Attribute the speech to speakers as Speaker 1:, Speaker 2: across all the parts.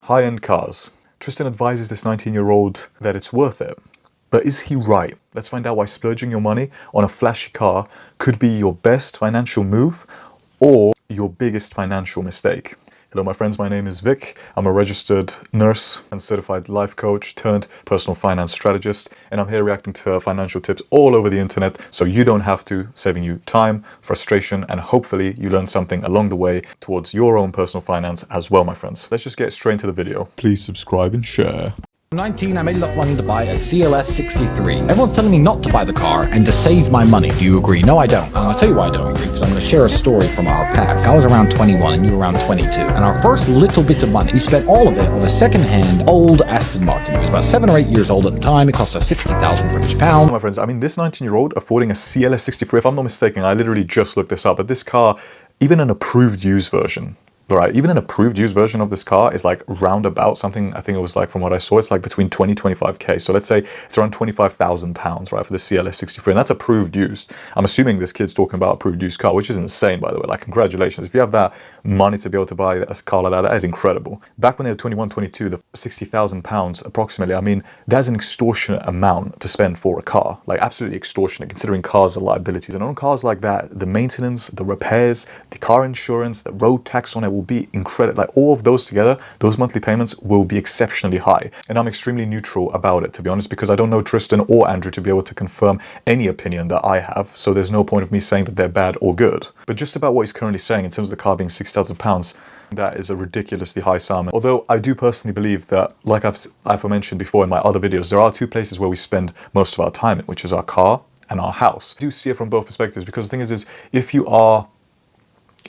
Speaker 1: High-end cars. Tristan advises this 19-year-old that it's worth it. But is he right? Let's find out why splurging your money on a flashy car could be your best financial move or your biggest financial mistake. Hello my friends, my name is Vic. I'm a registered nurse and certified life coach turned personal finance strategist, and I'm here reacting to financial tips all over the internet so you don't have to, saving you time, frustration, and hopefully you learn something along the way towards your own personal finance as well, my friends. Let's just get straight into the video. Please subscribe and share.
Speaker 2: I'm 19, I made enough money to buy a CLS 63. Everyone's telling me not to buy the car and to save my money. Do you agree? No, I don't. And I'll tell you why I don't agree, because I'm going to share a story from our past. I was around 21 and you were around 22. And our first little bit of money, we spent all of it on a second-hand old Aston Martin. It was about 7 or 8 years old at the time. It cost us 60,000 British pounds.
Speaker 1: My friends, I mean, this 19-year-old affording a CLS 63, if I'm not mistaken, I literally just looked this up, but this car, even an approved used version, right, even an approved used version of this car is like roundabout something, I think it was like, from what I saw, it's like between 20-25k. So let's say it's around £25,000, right, for the CLS 63, and that's approved used. I'm assuming this kid's talking about approved used car, which is insane, by the way. Like, congratulations. If you have that money to be able to buy a car like that is incredible. Back when they were 21, 22, the £60,000 approximately, I mean, that's an extortionate amount to spend for a car, like absolutely extortionate, considering cars are liabilities. And on cars like that, the maintenance, the repairs, the car insurance, the road tax on it will be incredible. Like, all of those together, those monthly payments will be exceptionally high. And I'm extremely neutral about it, to be honest, because I don't know Tristan or Andrew to be able to confirm any opinion that I have. So there's no point of me saying that they're bad or good. But just about what he's currently saying in terms of the car being £6,000, that is a ridiculously high sum. Although I do personally believe that, like I've mentioned before in my other videos, there are two places where we spend most of our time in, which is our car and our house. I do see it from both perspectives, because the thing is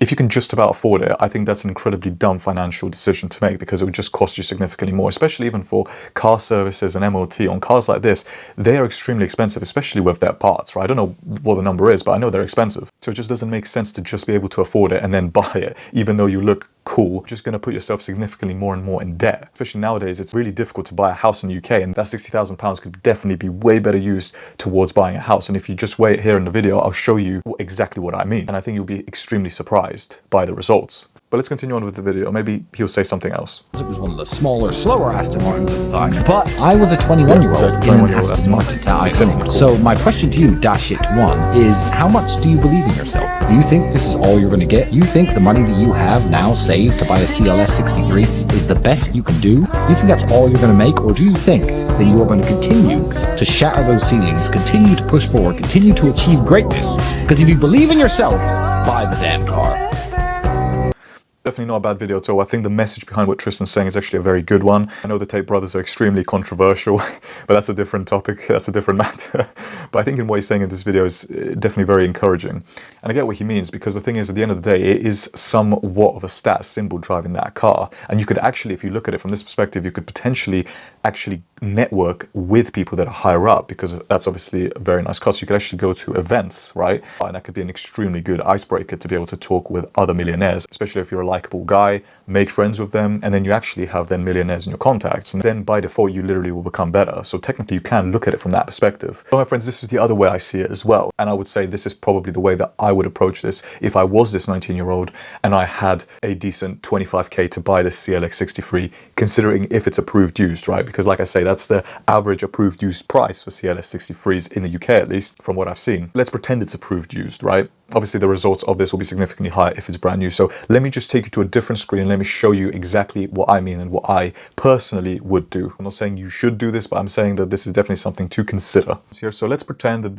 Speaker 1: if you can just about afford it, I think that's an incredibly dumb financial decision to make, because it would just cost you significantly more, especially even for car services and MOT on cars like this. They are extremely expensive, especially with their parts, right? I don't know what the number is, but I know they're expensive. So it just doesn't make sense to just be able to afford it and then buy it, even though you look cool. You're just going to put yourself significantly more and more in debt. Especially nowadays, it's really difficult to buy a house in the UK, and that £60,000 could definitely be way better used towards buying a house. And if you just wait here in the video, I'll show you exactly what I mean. And I think you'll be extremely surprised by the results. But let's continue on with the video. Maybe he'll say something else.
Speaker 2: It was one of the smaller, slower Aston Martins at the time. But I was a 21-year-old in an Aston Martin. Cool. So my question to you, Dashit1, is how much do you believe in yourself? Do you think this is all you're going to get? You think the money that you have now saved to buy a CLS 63 is the best you can do? You think that's all you're going to make? Or do you think that you are going to continue to shatter those ceilings, continue to push forward, continue to achieve greatness? Because if you believe in yourself, buy the damn car.
Speaker 1: Definitely not a bad video at all. I think the message behind what Tristan's saying is actually a very good one. I know the Tate brothers are extremely controversial, but that's a different topic. That's a different matter. But I think in what he's saying in this video is definitely very encouraging. And I get what he means, because the thing is, at the end of the day, it is somewhat of a status symbol driving that car. And you could actually, if you look at it from this perspective, you could potentially actually network with people that are higher up, because that's obviously a very nice cost. You could actually go to events, right? And that could be an extremely good icebreaker to be able to talk with other millionaires, especially if you're a likable guy, make friends with them, and then you actually have then millionaires in your contacts, and then by default you literally will become better. So technically you can look at it from that perspective. But my friends, this is the other way I see it as well, and I would say this is probably the way that I would approach this if I was this 19-year-old and I had a decent 25k to buy this CLX 63, considering if it's approved used, right? Because like I say, that's the average approved used price for CLS 63s in the UK, at least from what I've seen. Let's pretend it's approved used, right? Obviously the results of this will be significantly higher if it's brand new. So let me just take you to a different screen and let me show you exactly what I mean and what I personally would do. I'm not saying you should do this, but I'm saying that this is definitely something to consider here. So let's pretend that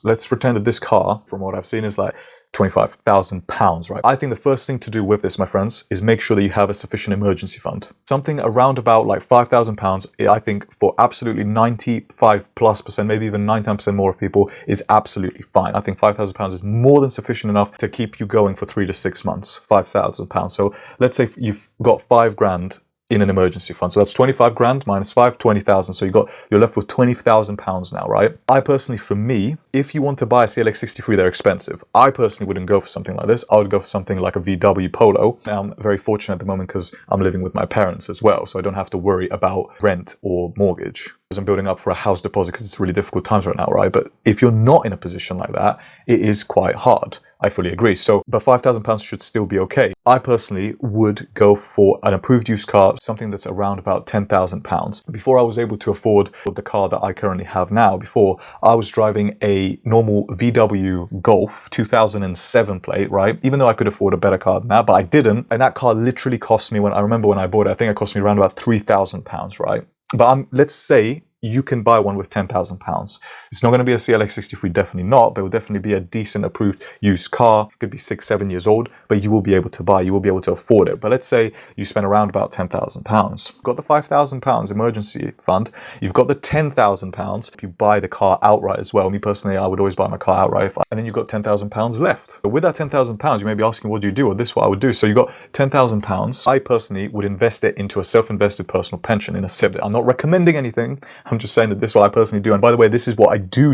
Speaker 1: let's pretend that this car, from what I've seen, is like £25,000, right? I think the first thing to do with this, my friends, is make sure that you have a sufficient emergency fund. Something around about like £5,000, I think for absolutely 95+%, maybe even 99% more of people, is absolutely fine. I think £5,000 is more than sufficient enough to keep you going for 3 to 6 months, £5,000. So let's say you've got 5 grand in an emergency fund. So that's 25 grand minus 5, 20,000. So you're left with £20,000 now, right? I personally, for me, if you want to buy a CLX63, they're expensive. I personally wouldn't go for something like this. I would go for something like a VW Polo. Now, I'm very fortunate at the moment because I'm living with my parents as well, so I don't have to worry about rent or mortgage. I'm building up for a house deposit because it's really difficult times right now, right? But if you're not in a position like that, it is quite hard. I fully agree. So, but £5,000 should still be okay. I personally would go for an approved used car, something that's around about £10,000. Before I was able to afford the car that I currently have now, before I was driving a normal VW Golf 2007 plate, right? Even though I could afford a better car than that, but I didn't. And that car literally cost me, I remember when I bought it, I think it cost me around about £3,000, right? But let's say you can buy one with £10,000. It's not going to be a CLX63, definitely not, but it will definitely be a decent approved used car. It could be 6-7 years old, but you will be able to buy, you will be able to afford it. But let's say you spend around about £10,000. You've got the £5,000 emergency fund. You've got the £10,000 if you buy the car outright as well. Me personally, I would always buy my car outright. And then you've got £10,000 left. But with that £10,000, you may be asking, what do you do? Well, this is what I would do. So you've got £10,000. I personally would invest it into a self-invested personal pension in a SIP. I'm not recommending anything. I'm just saying that this is what I personally do. And by the way, this is what I do,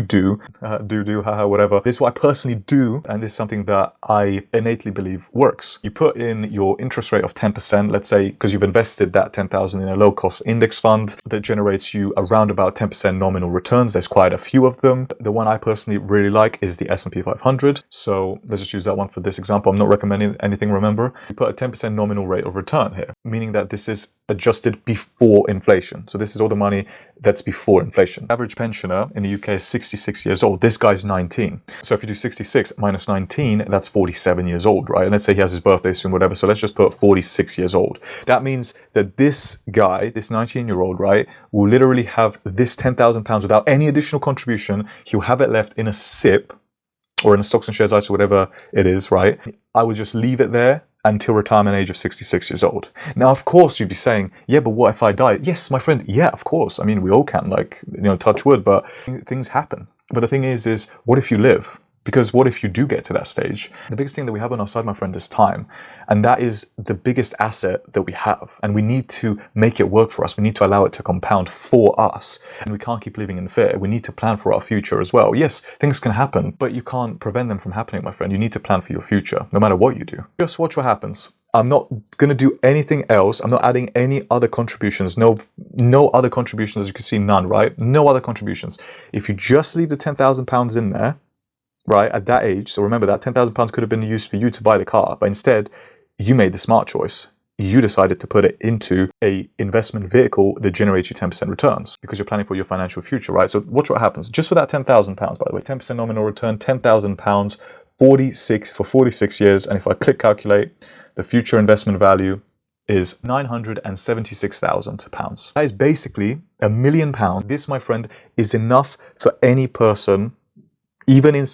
Speaker 1: whatever. This is what I personally do. And this is something that I innately believe works. You put in your interest rate of 10%, let's say, because you've invested that 10,000 in a low cost index fund that generates you around about 10% nominal returns. There's quite a few of them. The one I personally really like is the S&P 500. So let's just use that one for this example. I'm not recommending anything, remember. You put a 10% nominal rate of return here, meaning that this is adjusted before inflation. So this is all the money that's before inflation. Average pensioner in the UK is 66 years old. This guy's 19. So if you do 66 minus 19, that's 47 years old, right? And let's say he has his birthday soon, whatever. So let's just put 46 years old. That means that this guy, this 19-year-old, right, will literally have this £10,000 without any additional contribution. He'll have it left in a SIP or in a stocks and shares ISA, whatever it is, right? I would just leave it there until retirement age of 66 years old. Now, of course, you'd be saying, yeah, but what if I die? Yes, my friend, yeah, of course. I mean, we all can, touch wood, but things happen. But the thing is what if you live? Because what if you do get to that stage? The biggest thing that we have on our side, my friend, is time. And that is the biggest asset that we have. And we need to make it work for us. We need to allow it to compound for us. And we can't keep living in fear. We need to plan for our future as well. Yes, things can happen, but you can't prevent them from happening, my friend. You need to plan for your future, no matter what you do. Just watch what happens. I'm not going to do anything else. I'm not adding any other contributions. No other contributions, as you can see, none, right? No other contributions. If you just leave the £10,000 in there, right, at that age, so remember that £10,000 could have been used for you to buy the car, but instead, you made the smart choice. You decided to put it into a investment vehicle that generates you 10% returns because you're planning for your financial future, right? So watch what happens. Just for that £10,000, by the way, 10% nominal return, £10,000, 46 years, and if I click calculate, the future investment value is £976,000. That is basically £1 million. This, my friend, is enough for any person. Even in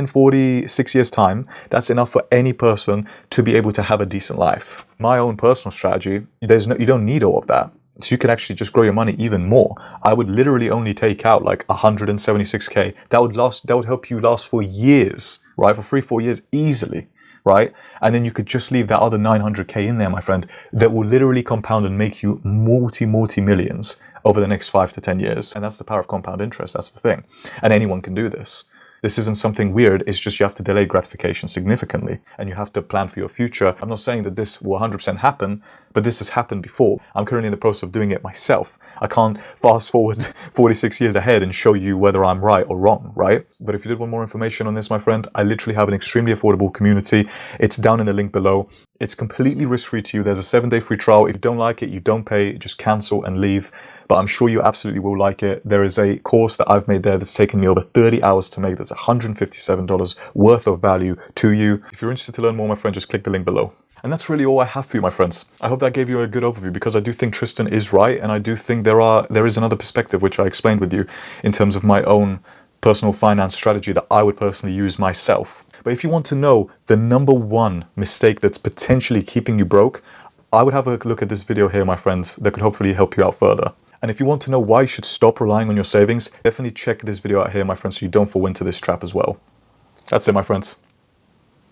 Speaker 1: 46 years' time, that's enough for any person to be able to have a decent life. My own personal strategy, you don't need all of that. So you can actually just grow your money even more. I would literally only take out like 176K. That would help you last for years, right? For 3-4 years easily, right? And then you could just leave that other 900K in there, my friend, that will literally compound and make you multi-millions over the next 5 to 10 years. And that's the power of compound interest. That's the thing. And anyone can do this. This isn't something weird. It's just you have to delay gratification significantly and you have to plan for your future. I'm not saying that this will 100% happen, but this has happened before. I'm currently in the process of doing it myself. I can't fast forward 46 years ahead and show you whether I'm right or wrong, right? But if you did want more information on this, my friend, I literally have an extremely affordable community. It's down in the link below. It's completely risk-free to you. There's a 7-day free trial. If you don't like it, you don't pay, just cancel and leave. But I'm sure you absolutely will like it. There is a course that I've made there that's taken me over 30 hours to make. That's $157 worth of value to you. If you're interested to learn more, my friend, just click the link below. And that's really all I have for you, my friends. I hope that gave you a good overview because I do think Tristan is right. And I do think there is another perspective, which I explained with you in terms of my own personal finance strategy that I would personally use myself. But if you want to know the #1 mistake that's potentially keeping you broke, I would have a look at this video here, my friends, that could hopefully help you out further. And if you want to know why you should stop relying on your savings, definitely check this video out here, my friends, so you don't fall into this trap as well. That's it, my friends.